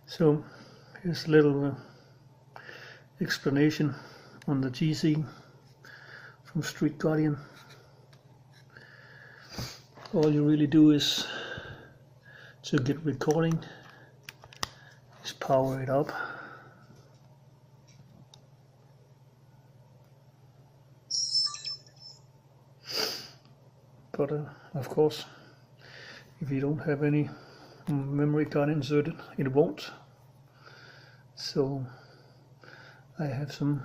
So here's a little explanation on the GC from Street Guardian. All you really do is to get recording is power it up. But of course, if you don't have any memory card inserted, it won't. So I have some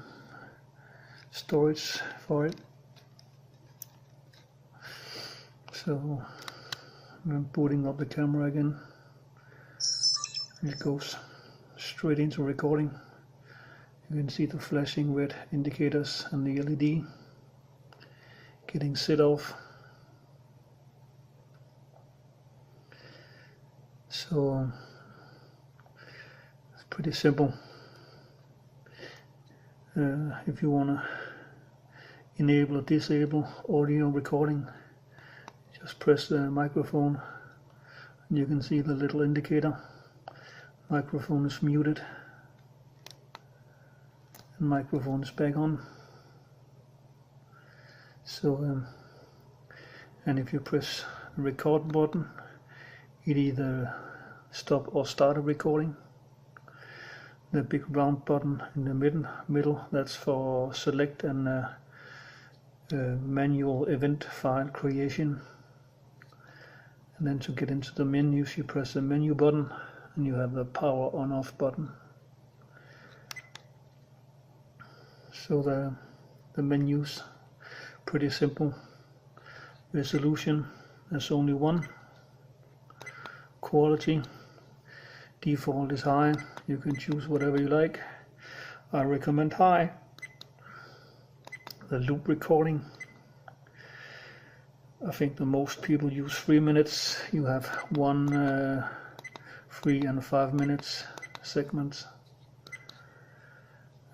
storage for it. So I'm booting up the camera again. It goes straight into recording. You can see the flashing red indicators and the LED getting set off. So it's pretty simple. If you want to enable or disable audio recording, just press the microphone and you can see the little indicator. Microphone is muted and microphone is back on. So and if you press the record button, it either stop or start a recording. The big round button in the middle, that's for select and manual event file creation. And then to get into the menus, you press the menu button and you have the power on off button. So the menus, pretty simple. Resolution, there's only one. Quality, default is high. You can choose whatever you like. I recommend high. The loop recording, I think the most people use 3 minutes. You have 1, 3 and 5 minutes segments.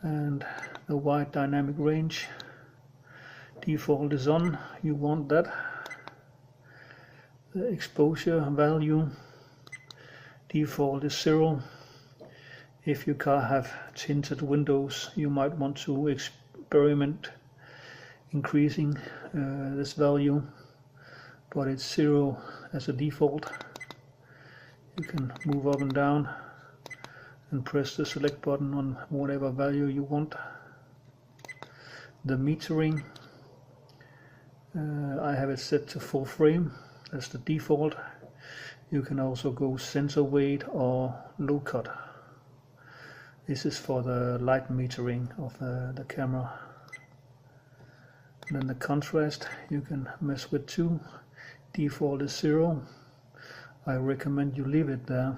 And the wide dynamic range, default is on. You want that. The exposure value, default is 0. If you have tinted windows, you might want to experiment increasing this value, but it's 0 as a default. You can move up and down and press the select button on whatever value you want. The metering, I have it set to full frame, that's the default. You can also go sensor weight or low cut. This is for the light metering of the camera. And then the contrast, you can mess with too. Default is 0. I recommend you leave it there.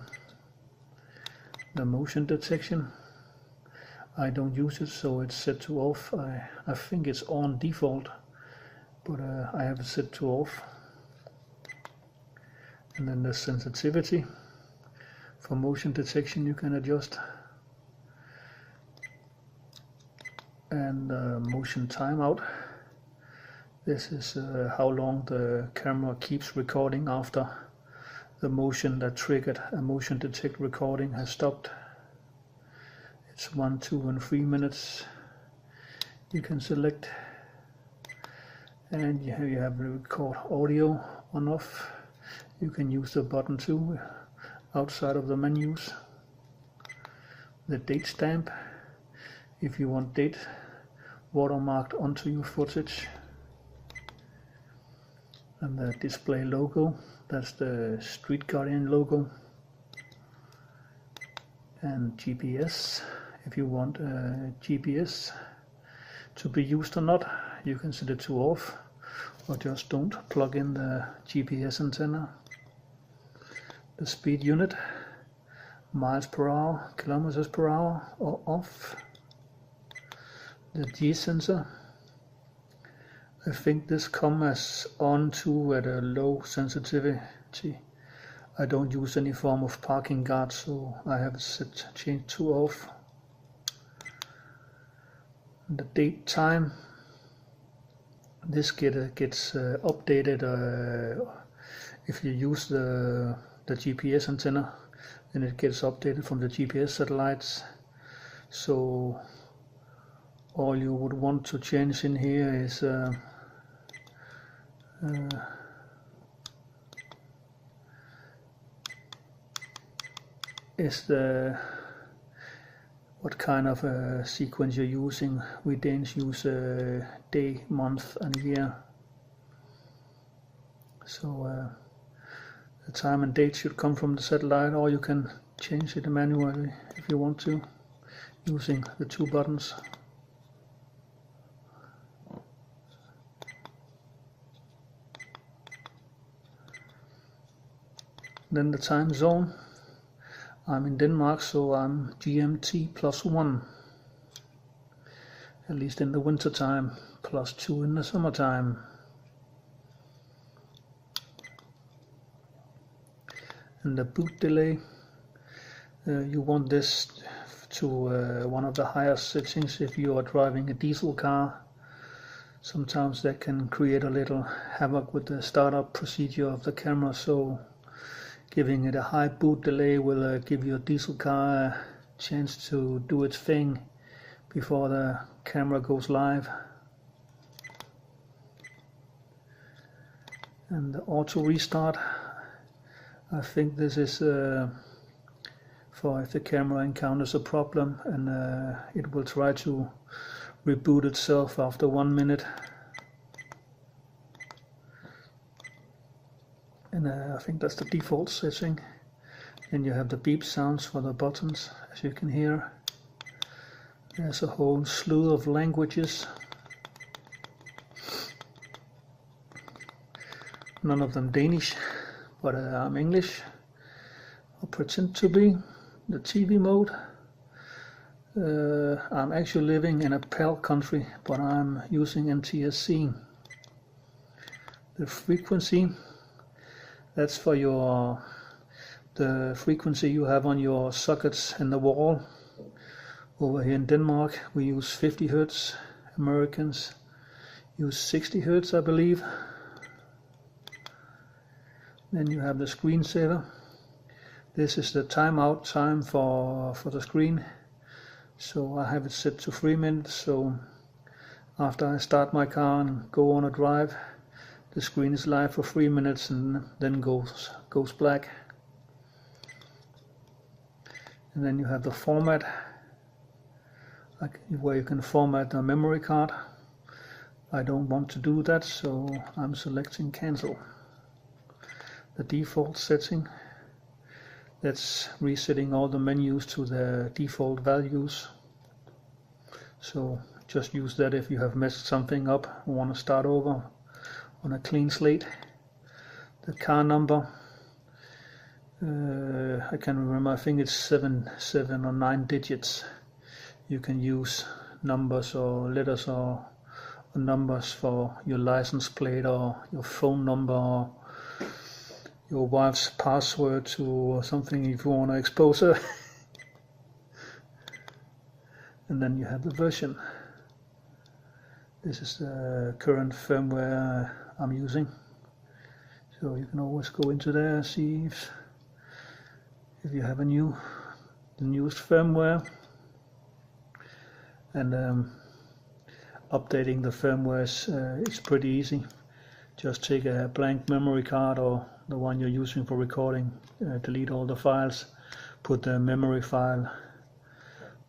The motion detection, I don't use it, so it's set to off. I think it's on default, but I have it set to off. And then the sensitivity, for motion detection you can adjust. And motion timeout, this is how long the camera keeps recording after the motion that triggered a motion detect recording has stopped. It's 1, 2 and 3 minutes. You can select, and you have the record audio on off. You can use the button too outside of the menus. The date stamp, if you want date watermarked onto your footage. And the display logo, that's the Street Guardian logo. And GPS, if you want GPS to be used or not, you can set it to off, or just don't plug in the GPS antenna. The speed unit, miles per hour, kilometers per hour, or off. The G sensor, I think this comes as on to at a low sensitivity. I don't use any form of parking guard, so I have it set changed to off. The date time, this gets updated if you use the GPS antenna. then it gets updated from the GPS satellites. So all you would want to change in here is what kind of a sequence you're using. We Danes use day, month and year. So the time and date should come from the satellite, or you can change it manually if you want to, using the two buttons. Then the time zone. I'm in Denmark, so I'm GMT +1, at least in the winter time, +2 in the summertime. And the boot delay, you want this to one of the highest settings if you are driving a diesel car. Sometimes that can create a little havoc with the startup procedure of the camera, so giving it a high boot delay will give your diesel car a chance to do its thing before the camera goes live. And the auto restart, I think this is for if the camera encounters a problem, and it will try to reboot itself after 1 minute. And I think that's the default setting. Then you have the beep sounds for the buttons, as you can hear. There's a whole slew of languages. None of them Danish, but I'm English. I'll pretend to be. The TV mode. I'm actually living in a PAL country, but I'm using NTSC. The frequency. That's for the frequency you have on your sockets in the wall. Over here in Denmark we use 50 Hz. Americans use 60 Hz, I believe. Then you have the screensaver. This is the timeout time for the screen. So I have it set to 3 minutes. So after I start my car and go on a drive, the screen is live for 3 minutes and then goes black. And then you have the format, where you can format a memory card. I don't want to do that, so I'm selecting cancel. The default setting, that's resetting all the menus to the default values. So just use that if you have messed something up and want to start over on a clean slate. The car number, I can't remember, I think it's 7 or 9 digits. You can use numbers or letters or numbers for your license plate or your phone number or your wife's password to something if you want to expose her. And then you have the version. This is the current firmware I'm using. So you can always go into there and see if you have the newest firmware. And updating the firmware is pretty easy. Just take a blank memory card or the one you're using for recording, delete all the files, put the memory file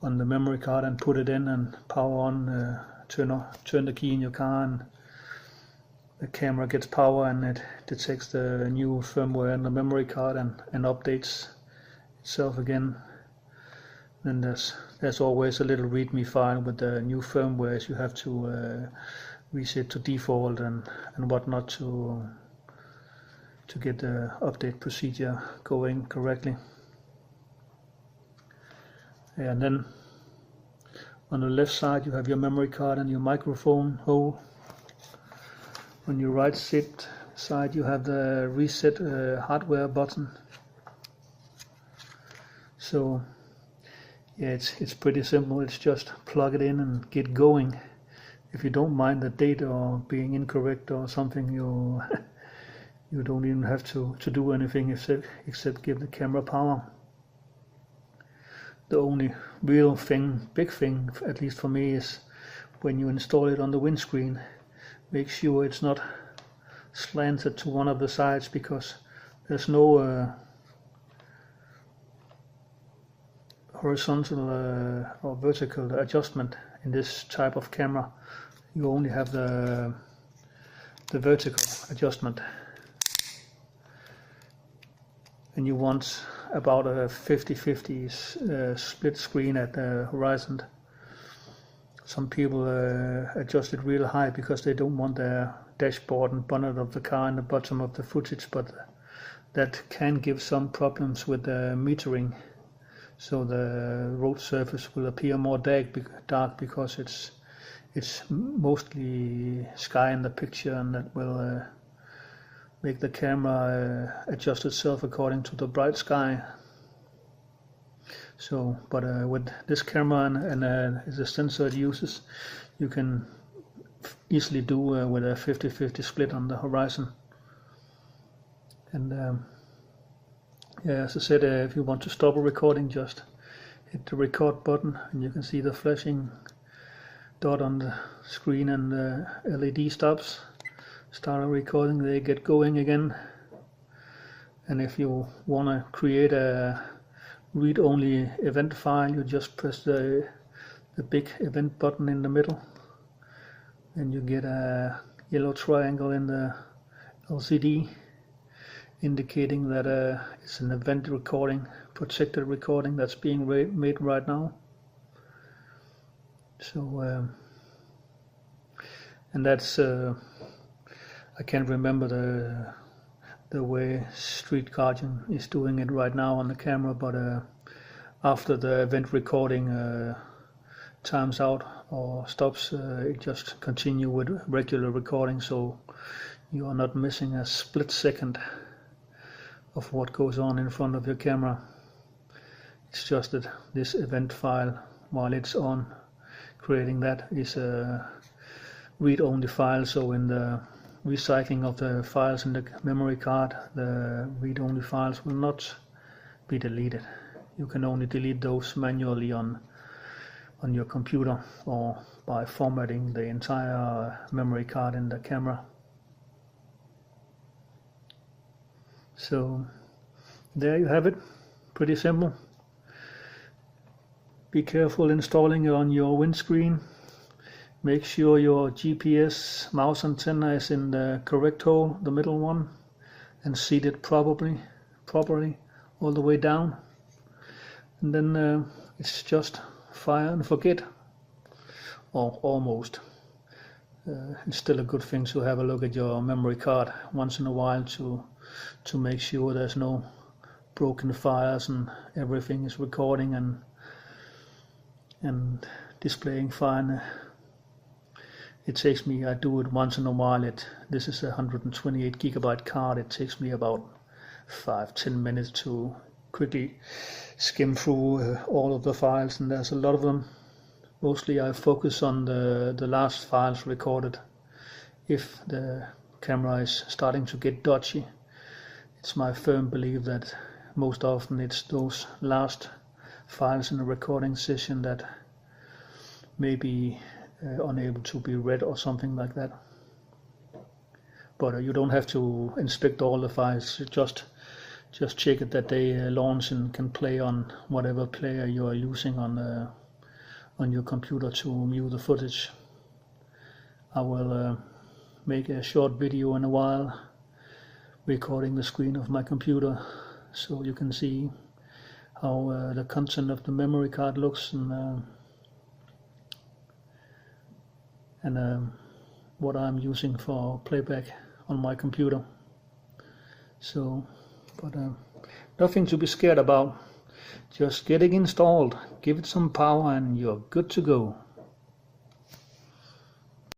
on the memory card and put it in and power on, turn the key in your car and the camera gets power and it detects the new firmware in the memory card and updates itself again. Then there's always a little readme file with the new firmware. You have to reset to default and whatnot to get the update procedure going correctly. And then on the left side you have your memory card and your microphone hole. On your right side you have the reset hardware button. So yeah, it's pretty simple. It's just plug it in and get going. If you don't mind the date or being incorrect or something, you don't even have to do anything except give the camera power. The only real thing, big thing, at least for me, is when you install it on the windscreen, make sure it's not slanted to one of the sides, because there's no horizontal or vertical adjustment in this type of camera. You only have the vertical adjustment, and you want about a 50-50 split screen at the horizon. Some people adjust it real high because they don't want their dashboard and bonnet of the car in the bottom of the footage, but that can give some problems with the metering. So the road surface will appear more dark because it's mostly sky in the picture, and that will make the camera adjust itself according to the bright sky. So, but with this camera and the sensor it uses, you can easily do with a 50-50 split on the horizon. And yeah, as I said, if you want to stop a recording, just hit the record button, and you can see the flashing dot on the screen, and the LED stops. Start a recording, they get going again. And if you want to create a read-only event file, you just press the big event button in the middle, and you get a yellow triangle in the LCD indicating that it's an event recording, protected recording that's being made right now. So and that's I can't remember the way Street Guardian is doing it right now on the camera, but after the event recording times out or stops, it just continue with regular recording, so you are not missing a split second of what goes on in front of your camera. It's just that this event file, while it's on creating that, is a read-only file, so in the recycling of the files in the memory card, the read-only files will not be deleted. You can only delete those manually on your computer or by formatting the entire memory card in the camera. So there you have it, pretty simple. Be careful installing it on your windscreen. Make sure your GPS mouse antenna is in the correct hole, the middle one, and seat it properly all the way down. And then it's just fire and forget, or almost. It's still a good thing to have a look at your memory card once in a while to make sure there's no broken files and everything is recording and displaying fine. It takes me, I do it once in a while. This is a 128 gigabyte card. It takes me about 5-10 minutes to quickly skim through all of the files, and there's a lot of them. Mostly I focus on the last files recorded. If the camera is starting to get dodgy, it's my firm belief that most often it's those last files in the recording session that may be unable to be read or something like that. But you don't have to inspect all the files. Just check it that they launch and can play on whatever player you are using on your computer to view the footage. I will make a short video in a while recording the screen of my computer, so you can see how the content of the memory card looks, and what I'm using for playback on my computer. So, but nothing to be scared about. Just get it installed, give it some power, and you're good to go.